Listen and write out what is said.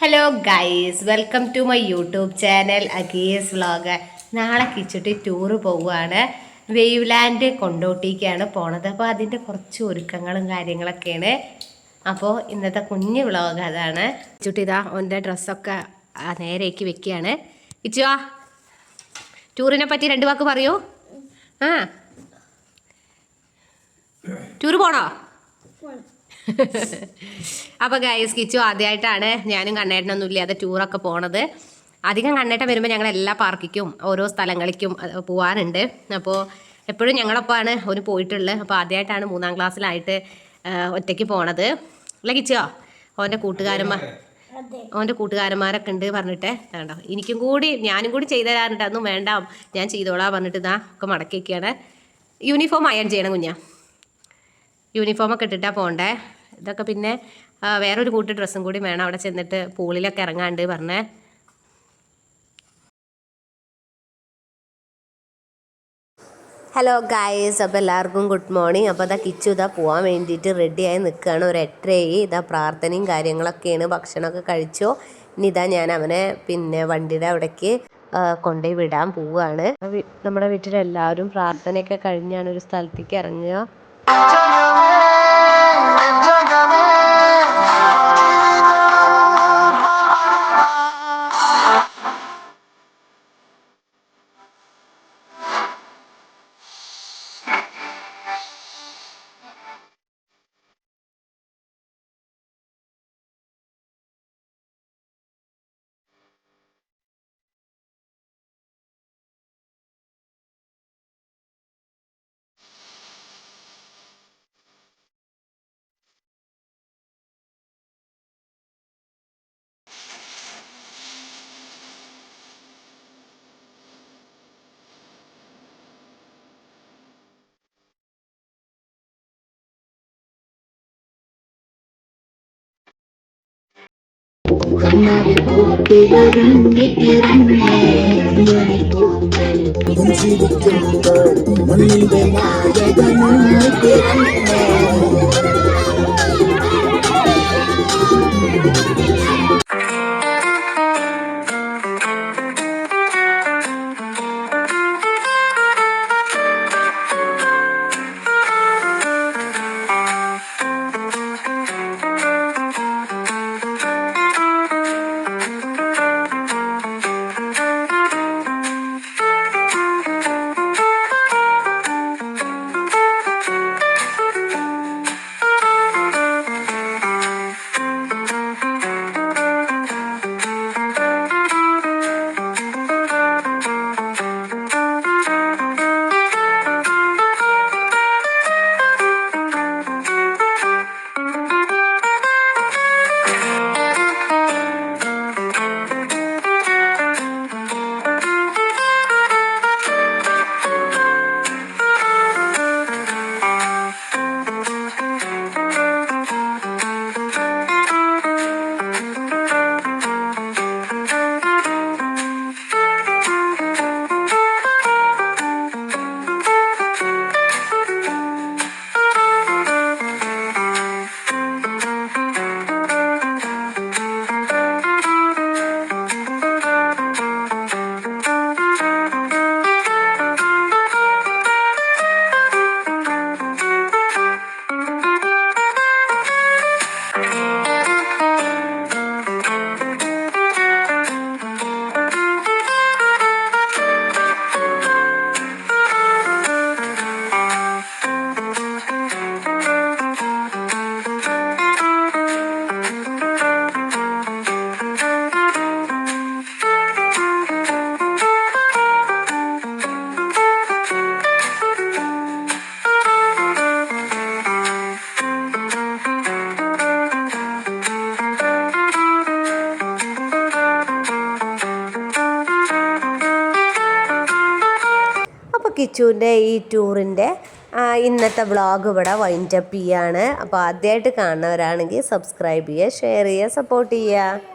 Hello guys, welcome to my YouTube channel അഗീസ് vlog. നാളെ Kichutti tour പോവുകയാണ്. വേവ് ലാൻഡ് കൊണ്ടോട്ടിക്കാണ് പോണത്. അപ്പോൾ അതിൻ്റെ കുറച്ച് ഒരുക്കങ്ങളും കാര്യങ്ങളൊക്കെയാണ്. അപ്പോൾ ഇന്നത്തെ കുഞ്ഞു വ്ളോഗ് അതാണ്. കിച്ചുട്ടി ഇതാ അവൻ്റെ ഡ്രസ്സൊക്കെ നേരേക്ക് വെക്കുകയാണ്. കിച്ചുവാ, ടൂറിനെ പറ്റി 2 വാക്ക് പറയൂ. ടൂറ് പോണോ? അപ്പോൾ ഗൈസ്, കിച്ചു ആദ്യമായിട്ടാണ് ഞാനും കണ്ണേട്ടനൊന്നും ഇല്ലാതെ ടൂറൊക്കെ പോണത്. അധികം കണ്ണേട്ടൻ വരുമ്പോൾ ഞങ്ങൾ എല്ലാ പാർക്കിക്കും ഓരോ സ്ഥലങ്ങളിലേക്കും പോകാനുണ്ട്. അപ്പോൾ എപ്പോഴും ഞങ്ങളൊപ്പമാണ് അവന് പോയിട്ടുള്ളത്. അപ്പോൾ ആദ്യമായിട്ടാണ് 3ാം ക്ലാസ്സിലായിട്ട് ഒറ്റയ്ക്ക് പോണത്. അല്ല കിച്ചോ, അവൻ്റെ കൂട്ടുകാരന്മാരൊക്കെ ഉണ്ട് പറഞ്ഞിട്ട് കണ്ടോ, ഞാനും കൂടി ചെയ്തു തരാറുണ്ട്. അതൊന്നും വേണ്ട, ഞാൻ ചെയ്തോളാം പറഞ്ഞിട്ട് ഇതാ ഒക്കെ മടക്കി വയ്ക്കുകയാണ്. യൂണിഫോം അയൺ ചെയ്യണം കുഞ്ഞാ. യൂണിഫോമൊക്കെ ഇട്ടിട്ടാണ് പോകണ്ടേ. ഇതൊക്കെ പിന്നെ വേറൊരു കൂട്ടി ഡ്രസ്സും കൂടി വേണം അവിടെ ചെന്നിട്ട് പൂളിലൊക്കെ ഇറങ്ങാണ്ട് പറഞ്ഞേ. ഹലോ ഗായ്സ്, അപ്പോൾ എല്ലാവർക്കും ഗുഡ് മോർണിംഗ്. അപ്പോൾ ഇതാ കിച്ചു ഇതാ പോകാൻ വേണ്ടിയിട്ട് റെഡിയായി നിൽക്കുകയാണ്. ഒരു 8:30 ഇതാ പ്രാർത്ഥനയും കാര്യങ്ങളൊക്കെയാണ്. ഭക്ഷണമൊക്കെ കഴിച്ചോ. ഇനി ഇതാ ഞാൻ അവനെ വണ്ടിയുടെ അവിടേക്ക് കൊണ്ടുപോയി വിടാൻ പോവുകയാണ്. നമ്മുടെ വീട്ടിലെല്ലാവരും പ്രാർത്ഥനയൊക്കെ കഴിഞ്ഞാണ് ഒരു സ്ഥലത്തേക്ക് ഇറങ്ങുക. കിച്ചുവിൻ്റെ ഈ ടൂറിൻ്റെ ഇന്നത്തെ വ്ളോഗ് ഇവിടെ വൈൻഡപ്പ് ചെയ്യാണ്. അപ്പോൾ ആദ്യമായിട്ട് കാണുന്നവരാണെങ്കിൽ സബ്സ്ക്രൈബ് ചെയ്യുക, ഷെയർ ചെയ്യുക, സപ്പോർട്ട് ചെയ്യുക.